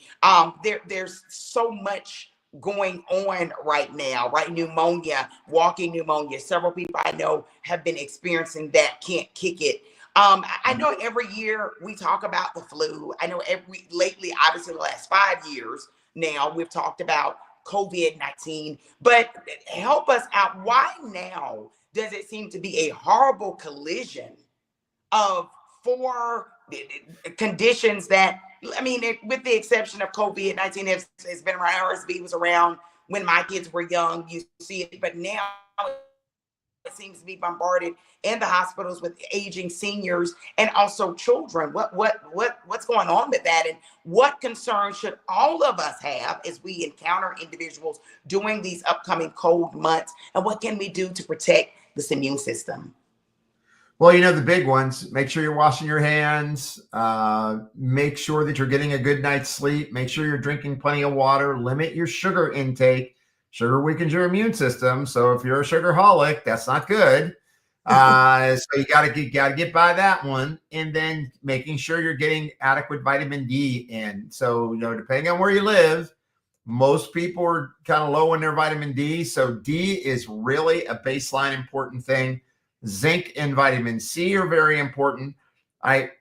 [SPEAKER 1] There's so much going on right now, right? Pneumonia, walking pneumonia. Several people I know have been experiencing that, can't kick it. I know every year we talk about the flu. I know lately, obviously the last 5 years now, we've talked about COVID-19, but help us out. Why now does it seem to be a horrible collision of four conditions that, I mean, with the exception of COVID-19, has been around. RSV was around when my kids were young. You see it, but now it seems to be bombarded in the hospitals with aging seniors and also children. What's going on with that, and what concerns should all of us have as we encounter individuals during these upcoming cold months, and what can we do to protect this immune system?
[SPEAKER 2] Well, the big ones, make sure you're washing your hands, make sure that you're getting a good night's sleep, make sure you're drinking plenty of water, limit your sugar intake. Sugar weakens your immune system. So if you're a sugarholic, that's not good. So you gotta get by that one. And then making sure you're getting adequate vitamin D in. So, depending on where you live, Most people are kind of low in their vitamin D. So D is really a baseline important thing. Zinc and vitamin C are very important. I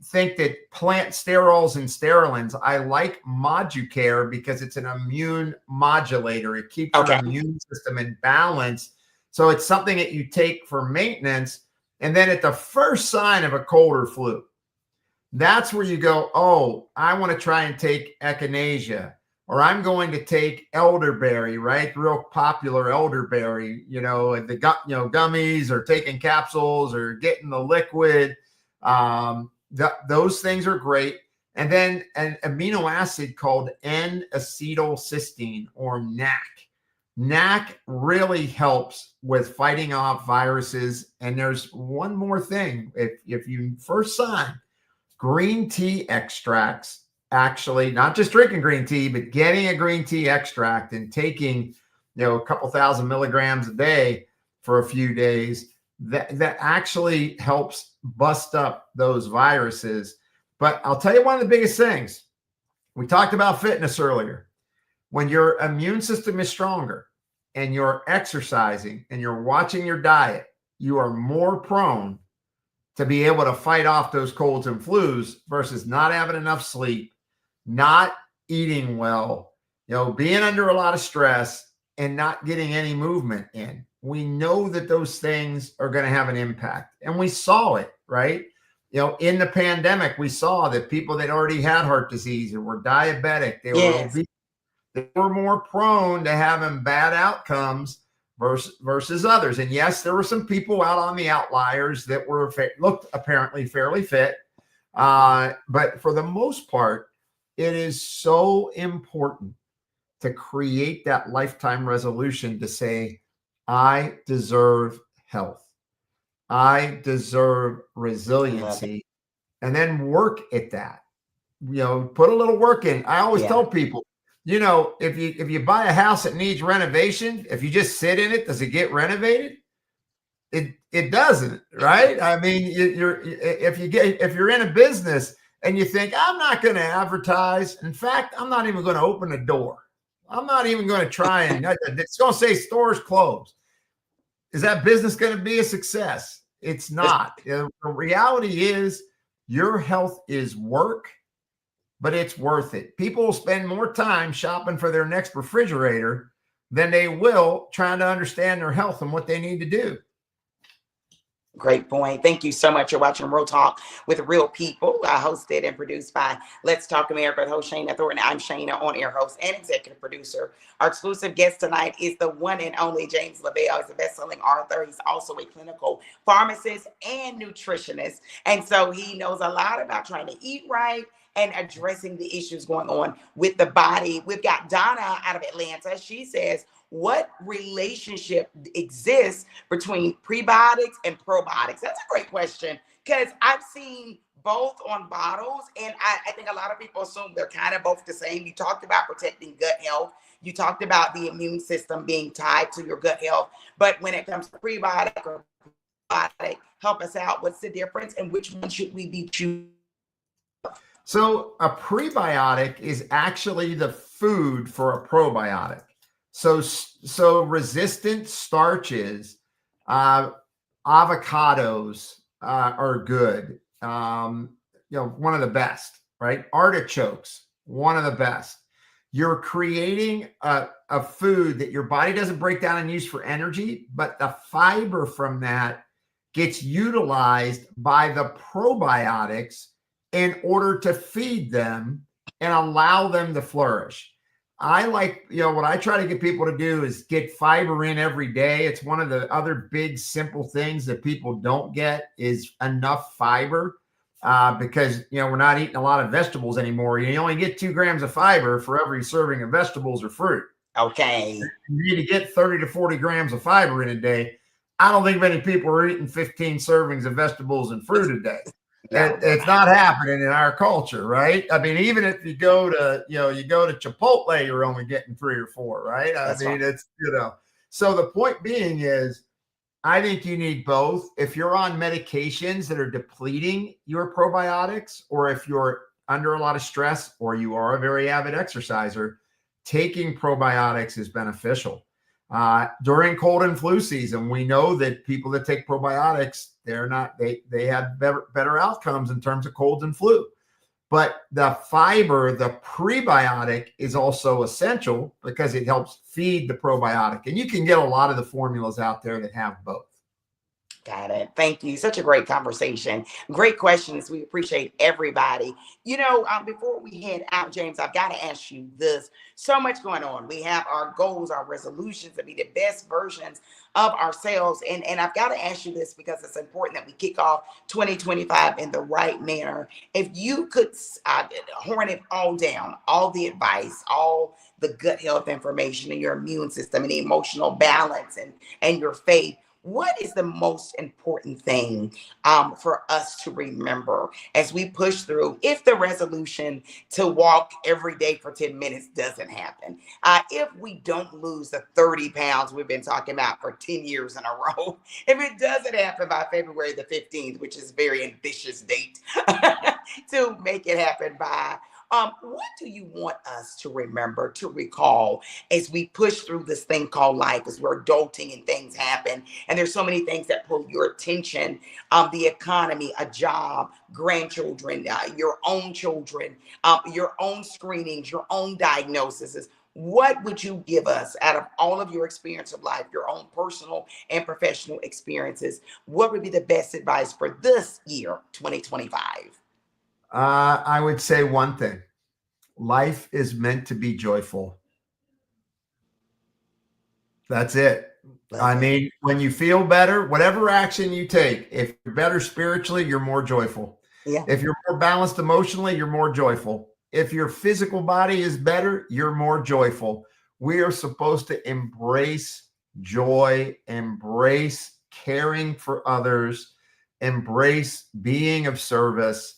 [SPEAKER 2] think that plant sterols and sterolins, I like Moducare because it's an immune modulator. It keeps your
[SPEAKER 1] Okay.
[SPEAKER 2] immune system in balance. So it's something that you take for maintenance. And then at the first sign of a cold or flu, that's where you go, oh, I want to try and take echinacea, or I'm going to take elderberry, right? Real popular elderberry, gummies, or taking capsules, or getting the liquid. Those things are great. And then an amino acid called N-acetylcysteine, or NAC. NAC really helps with fighting off viruses. And there's one more thing. If you first sign, green tea extracts, actually, not just drinking green tea, but getting a green tea extract and taking, a couple thousand milligrams a day for a few days, that actually helps bust up those viruses. But I'll tell you one of the biggest things. We talked about fitness earlier. When your immune system is stronger and you're exercising and you're watching your diet, you are more prone to be able to fight off those colds and flus versus not having enough sleep, not eating well, being under a lot of stress and not getting any movement in. We know that those things are going to have an impact. And we saw it, right? In the pandemic, we saw that people that already had heart disease or were diabetic, they were obese, they were more prone to having bad outcomes versus others. And yes, there were some people out on the outliers that looked apparently fairly fit. But for the most part, it is so important to create that lifetime resolution to say, I deserve health. I deserve resiliency. And then work at that. Put a little work in. I always tell people, if you buy a house that needs renovation, if you just sit in it, does it get renovated? It doesn't, right? I mean, if you're in a business and you think, I'm not going to advertise. In fact, I'm not even going to open a door. I'm not even going to try and it's going to say stores closed. Is that business going to be a success? It's not. The reality is your health is work, but it's worth it. People will spend more time shopping for their next refrigerator than they will trying to understand their health and what they need to do.
[SPEAKER 1] Great point. Thank you so much. You're watching Real Talk with Real People, hosted and produced by Let's Talk America, with host Shana Thornton. I'm Shana, on-air host and executive producer. Our exclusive guest tonight is the one and only James Lavelle. He's a best-selling author. He's also a clinical pharmacist and nutritionist. And so he knows a lot about trying to eat right and addressing the issues going on with the body. We've got Donna out of Atlanta. She says, what relationship exists between prebiotics and probiotics? That's a great question, because I've seen both on bottles, and I think a lot of people assume they're kind of both the same. You talked about protecting gut health. You talked about the immune system being tied to your gut health. But when it comes to prebiotic or probiotic, help us out. What's the difference, and which one should we be choosing?
[SPEAKER 2] So a prebiotic is actually the food for a probiotic. So resistant starches, avocados are good. One of the best, right? Artichokes, one of the best. You're creating a food that your body doesn't break down and use for energy, but the fiber from that gets utilized by the probiotics in order to feed them and allow them to flourish. I like, what I try to get people to do is get fiber in every day. It's one of the other big, simple things that people don't get is enough fiber because, we're not eating a lot of vegetables anymore. You only get 2 grams of fiber for every serving of vegetables or fruit.
[SPEAKER 1] Okay.
[SPEAKER 2] You need to get 30 to 40 grams of fiber in a day. I don't think many people are eating 15 servings of vegetables and fruit a day. It's not happening in our culture, right? I mean, even if you go to, you go to Chipotle, you're only getting 3 or 4, right? It's, so the point being is, I think you need both. If you're on medications that are depleting your probiotics, or if you're under a lot of stress, or you are a very avid exerciser, taking probiotics is beneficial. During cold and flu season, we know that people that take probiotics, they have better outcomes in terms of colds and flu. But the fiber, the prebiotic, is also essential because it helps feed the probiotic. And you can get a lot of the formulas out there that have both.
[SPEAKER 1] Got it. Thank you. Such a great conversation. Great questions. We appreciate everybody. Before we head out, James, I've got to ask you this. So much going on. We have our goals, our resolutions to be the best versions of ourselves. And I've got to ask you this because it's important that we kick off 2025 in the right manner. If you could horn it all down, all the advice, all the gut health information and your immune system and emotional balance and your faith, what is the most important thing for us to remember as we push through if the resolution to walk every day for 10 minutes doesn't happen? If we don't lose the 30 pounds we've been talking about for 10 years in a row, if it doesn't happen by February the 15th, which is a very ambitious date to make it happen by, what do you want us to remember, to recall as we push through this thing called life, as we're adulting and things happen, and there's so many things that pull your attention, the economy, a job, grandchildren, your own children, your own screenings, your own diagnoses. What would you give us out of all of your experience of life, your own personal and professional experiences? What would be the best advice for this year, 2025?
[SPEAKER 2] I would say one thing. Life is meant to be joyful. That's it. I mean, when you feel better, whatever action you take, if you're better spiritually, you're more joyful.
[SPEAKER 1] Yeah.
[SPEAKER 2] If you're more balanced emotionally, you're more joyful. If your physical body is better, you're more joyful. We are supposed to embrace joy, embrace caring for others, embrace being of service,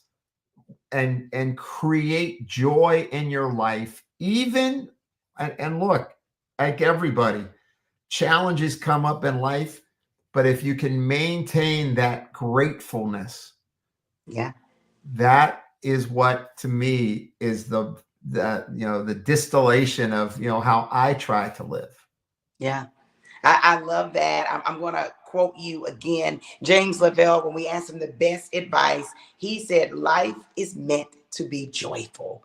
[SPEAKER 2] and create joy in your life. Even, and look, like everybody, challenges come up in life, but if you can maintain that gratefulness,
[SPEAKER 1] yeah,
[SPEAKER 2] that is what to me is the distillation of how I try to live.
[SPEAKER 1] Yeah. I love that. I'm going to quote you again. James Lavelle, when we asked him the best advice, he said, life is meant to be joyful.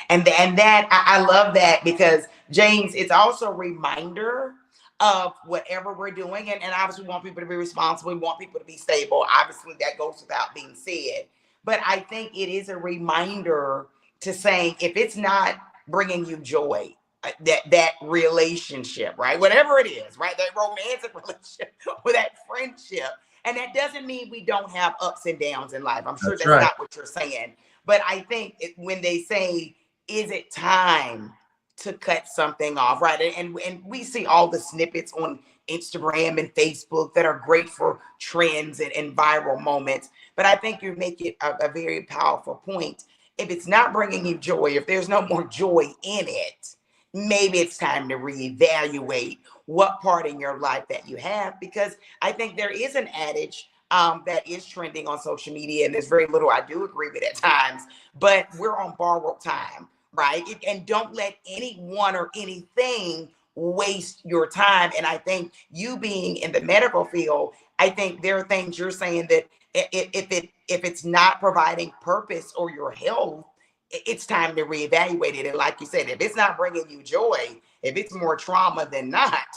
[SPEAKER 1] And that I love that because, James, it's also a reminder of whatever we're doing. And obviously, we want people to be responsible. We want people to be stable. Obviously, that goes without being said. But I think it is a reminder to say, if it's not bringing you joy, that relationship, right? Whatever it is, right? That romantic relationship or that friendship. And that doesn't mean we don't have ups and downs in life. I'm sure that's
[SPEAKER 2] right.
[SPEAKER 1] not what you're saying. But I think when they say, is it time to cut something off, right? And we see all the snippets on Instagram and Facebook that are great for trends and viral moments. But I think you make it a very powerful point. If it's not bringing you joy, if there's no more joy in it, maybe it's time to reevaluate what part in your life that you have, because I think there is an adage that is trending on social media, and there's very little I do agree with at times, but we're on borrowed time, right? And don't let anyone or anything waste your time. And I think you being in the medical field, I think there are things you're saying that if it's not providing purpose or your health, it's time to reevaluate it. And like you said, if it's not bringing you joy, if it's more trauma than not,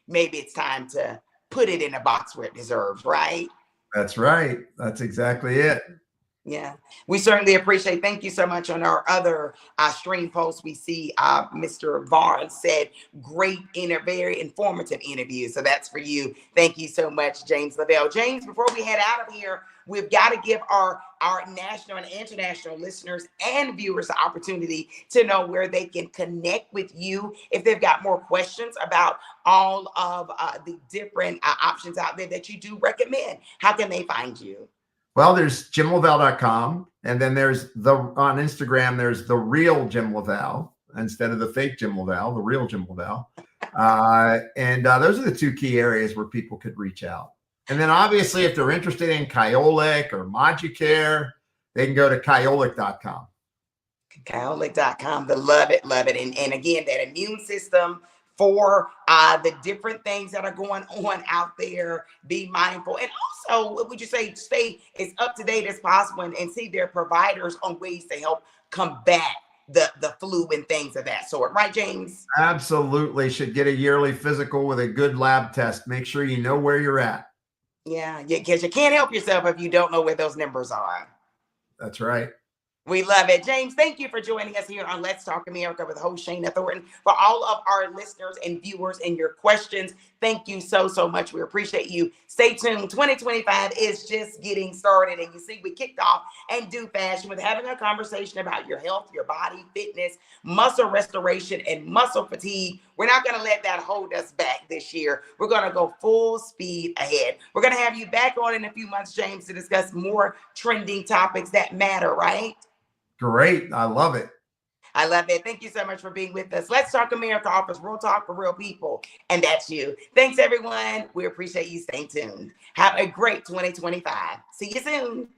[SPEAKER 1] maybe it's time to put it in a box where it deserves, right?
[SPEAKER 2] That's right. That's exactly it.
[SPEAKER 1] Yeah, we certainly appreciate. Thank you so much. On our other stream post, we see Mr. Barnes said, great, very informative interview. So that's for you. Thank you so much, James Lavelle. James, before we head out of here, we've got to give our national and international listeners and viewers the opportunity to know where they can connect with you if they've got more questions about all of the different options out there that you do recommend. How can they find you?
[SPEAKER 2] Well, there's jimlavelle.com. And then there's on Instagram, there's the real Jim Lavelle instead of the fake Jim Lavelle, the real Jim Lavelle. And those are the two key areas where people could reach out. And then obviously, if they're interested in Kyolic or Moducare, they can go to kyolic.com.
[SPEAKER 1] Cowlick.com. The love it, love it. And again, that immune system for the different things that are going on out there. Be mindful. And also, what would you say, stay as up to date as possible and see their providers on ways to help combat the flu and things of that sort. Right, James?
[SPEAKER 2] Absolutely. Should get a yearly physical with a good lab test. Make sure you know where you're at.
[SPEAKER 1] Yeah, because you can't help yourself if you don't know where those numbers are.
[SPEAKER 2] That's right.
[SPEAKER 1] We love it. James, thank you for joining us here on Let's Talk America with host Shayna Thornton. For all of our listeners and viewers and your questions, thank you so, so much. We appreciate you. Stay tuned. 2025 is just getting started. And you see, we kicked off and do fashion with having a conversation about your health, your body, fitness, muscle restoration, and muscle fatigue. We're not going to let that hold us back this year. We're going to go full speed ahead. We're going to have you back on in a few months, James, to discuss more trending topics that matter, right?
[SPEAKER 2] Great. I love it.
[SPEAKER 1] I love it. Thank you so much for being with us. Let's Talk America offers real talk for real people. And that's you. Thanks, everyone. We appreciate you staying tuned. Have a great 2025. See you soon.